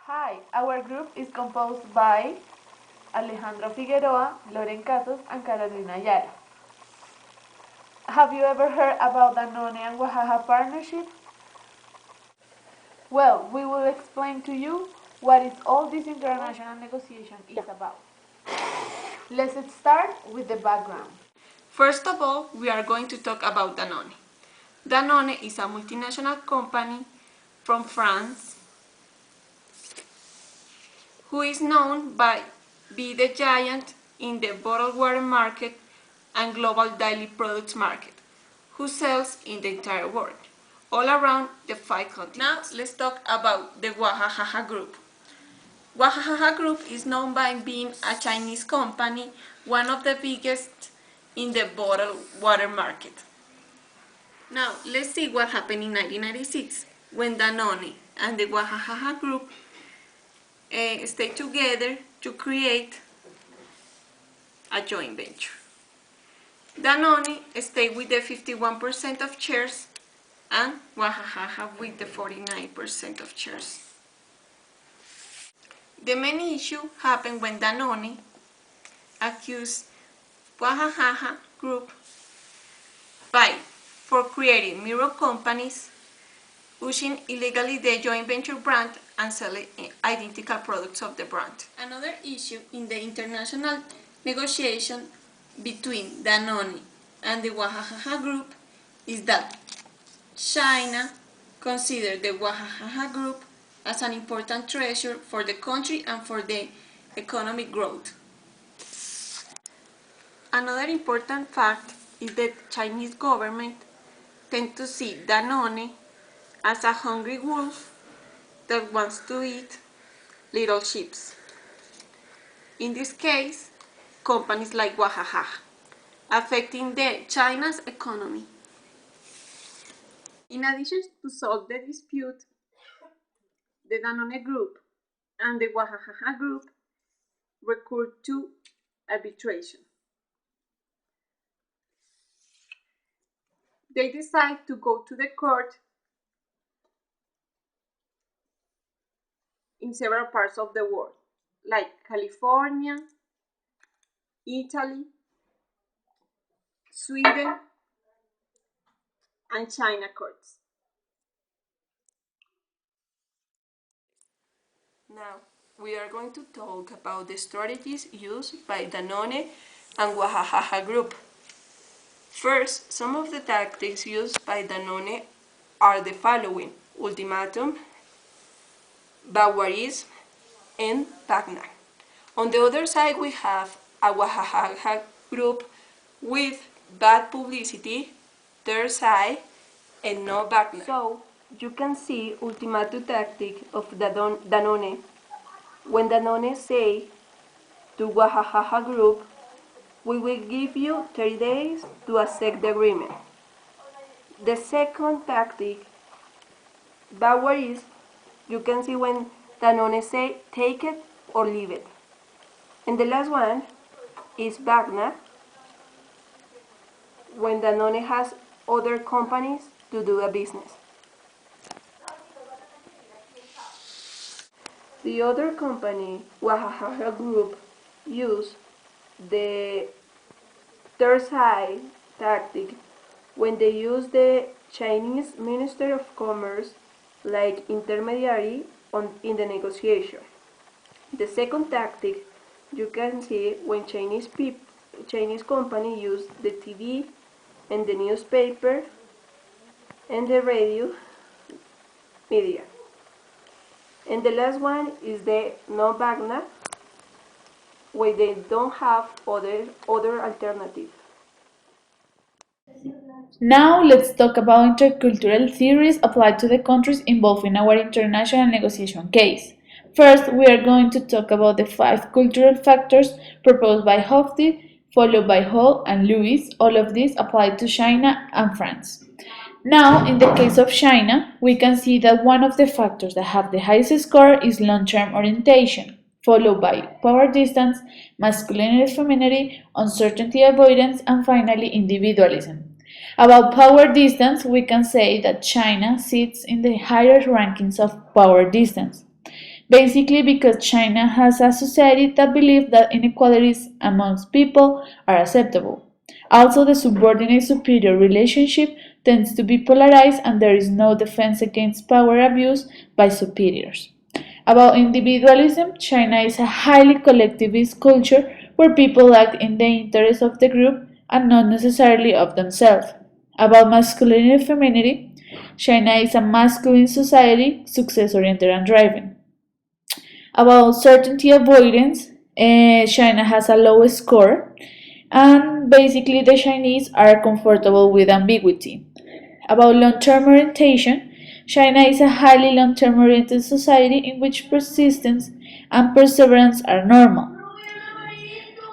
Hi, our group is composed by Alejandro Figueroa, Loren Casos, and Carolina Ayala. Have you ever heard about the Danone and Oaxaca partnership? Well, we will explain to you what is all this international negotiation is about. Let's start with the background. First of all, we are going to talk about Danone. Danone is a multinational company from France who is known by being the giant in the bottled water market and global daily products market, who sells in the entire world, all around the 5 continents. Now let's talk about the Oaxaca Group. Oaxaca Group is known by being a Chinese company, one of the biggest in the bottled water market. Now, let's see what happened in 1996 when Danone and the Oaxaca Group stayed together to create a joint venture. Danone stayed with the 51% of shares and Oaxaca with the 49% of shares. The main issue happened when Danone accused Oaxaca Group for creating mirror companies, using illegally the joint venture brand and selling identical products of the brand. Another issue in the international negotiation between Danone and the Oaxaca Group is that China considers the Oaxaca Group as an important treasure for the country and for the economic growth. Another important fact is that Chinese government tend to see Danone as a hungry wolf that wants to eat little sheep. In this case, companies like Oaxaca, affecting the China's economy. In addition to solve the dispute, the Danone Group and the Oaxaca Group recurred to arbitration. They decide to go to the court in several parts of the world, like California, Italy, Sweden, and China courts. Now, we are going to talk about the strategies used by Danone and Oaxaca Group. First, some of the tactics used by Danone are the following: ultimatum, Bawarism, and Wagner. On the other side, we have a Oaxaca Group with bad publicity, their side, and no Wagner. So, you can see ultimatum tactic of Danone. When Danone say to Oaxaca Group, we will give you 30 days to accept the agreement. The second tactic, Bauer, is you can see when Danone say take it or leave it. And the last one is Wagner, when Danone has other companies to do a business. The other company, Oaxaca Group, use the third side tactic when they use the Chinese Minister of Commerce like intermediary in the negotiation. The second tactic you can see when Chinese company use the TV and the newspaper and the radio media. And the last one is the no Wagner, where they don't have other alternative. Now let's talk about intercultural theories applied to the countries involved in our international negotiation case. First, we are going to talk about the 5 cultural factors proposed by Hofti, followed by Hall and Lewis. All of these applied to China and France. Now, in the case of China, we can see that one of the factors that have the highest score is long-term orientation, followed by power distance, masculinity, femininity, uncertainty avoidance, and finally individualism. About power distance, we can say that China sits in the higher rankings of power distance. Basically, because China has a society that believes that inequalities amongst people are acceptable. Also, the subordinate superior relationship tends to be polarized and there is no defense against power abuse by superiors. About individualism, China is a highly collectivist culture where people act in the interest of the group and not necessarily of themselves. About masculinity and femininity, China is a masculine society, success oriented and driven. About certainty avoidance, China has a low score, and basically the Chinese are comfortable with ambiguity. About long term orientation, China is a highly long term oriented society in which persistence and perseverance are normal.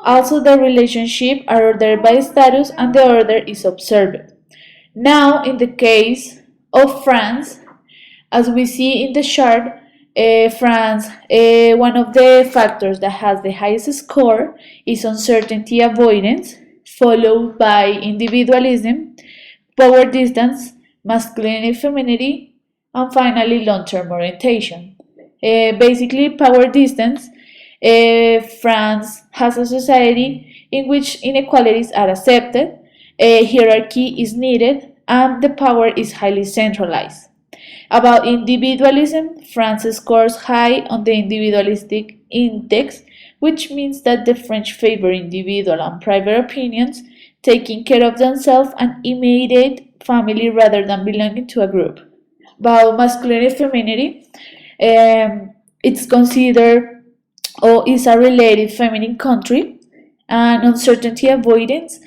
Also, the relationships are ordered by status and the order is observed. Now, in the case of France, as we see in the chart, France, one of the factors that has the highest score is uncertainty avoidance, followed by individualism, power distance, masculinity, femininity, and finally long term orientation. Basically, power distance, France has a society in which inequalities are accepted, hierarchy is needed, and the power is highly centralized. About individualism, France scores high on the individualistic index, which means that the French favor individual and private opinions, taking care of themselves and immediate family rather than belonging to a group. About masculinity femininity, it's considered or is a related feminine country, and uncertainty avoidance.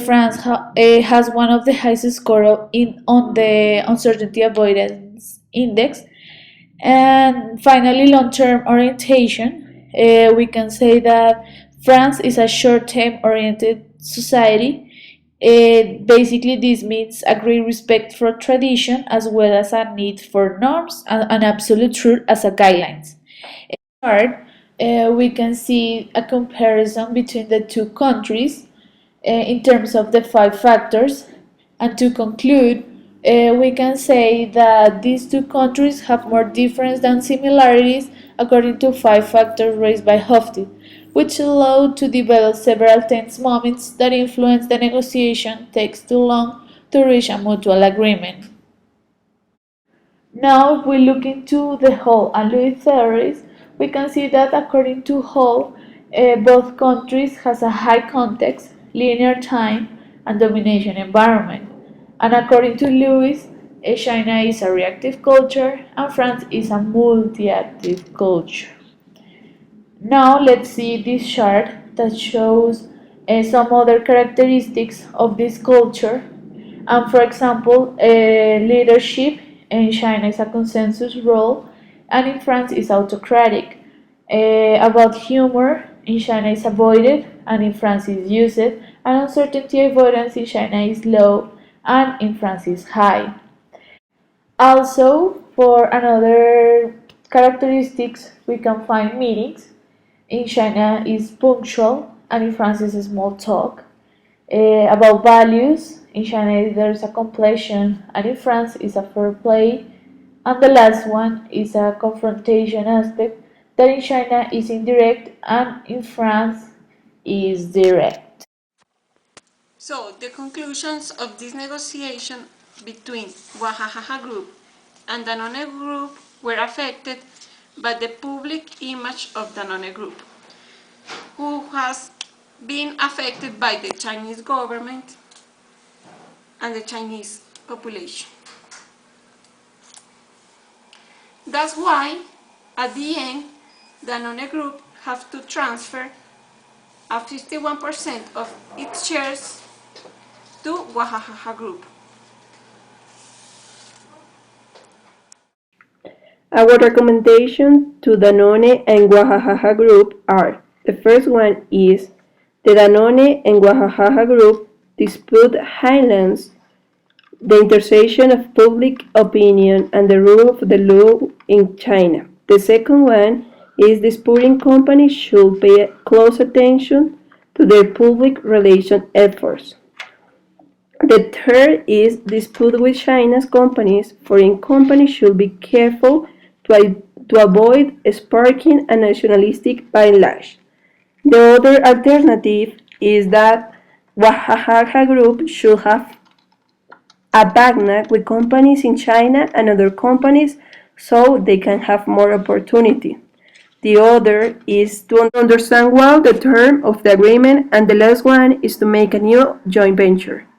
France has one of the highest score on the uncertainty avoidance index. And finally, long term orientation. We can say that France is a short term oriented society. Basically, this means a great respect for tradition as well as a need for norms and absolute truth as a guidelines. Chart, we can see a comparison between the two countries in terms of the five factors. And to conclude, we can say that these two countries have more difference than similarities according to five factors raised by Hofstede, which allowed to develop several tense moments that influence the negotiation takes too long to reach a mutual agreement. Now, if we look into the Hall and Lewis theories, we can see that according to Hall, both countries has a high context, linear time, and domination environment. And according to Lewis, China is a reactive culture and France is a multi-active culture. Now let's see this chart that shows some other characteristics of this culture. And for example, leadership in China is a consensus role, and in France is autocratic. About humor, in China is avoided, and in France is used, and uncertainty avoidance in China is low, and in France is high. Also, for another characteristics, we can find meetings. In China is punctual, and in France is small talk. About values, in China there's a completion, and in France is a fair play. And the last one is a confrontation aspect that in China is indirect and in France is direct. So, the conclusions of this negotiation between Wahaha Group and Danone Group were affected by the public image of Danone Group, who has been affected by the Chinese government and the Chinese population. That's why, at the end, Danone Group have to transfer a 51% of its shares to Wahaha Group. Our recommendations to Danone and Wahaha Group are: the first one is the Danone and Wahaha Group dispute highlights the intersection of public opinion and the rule of the law in China. The second one is the sporting companies should pay close attention to their public relations efforts. The third is dispute with China's companies. Foreign companies should be careful to to avoid sparking a nationalistic backlash. The other alternative is that Wahaha Group should have a partner with companies in China and other companies so they can have more opportunity. The other is to understand well the term of the agreement, and the last one is to make a new joint venture.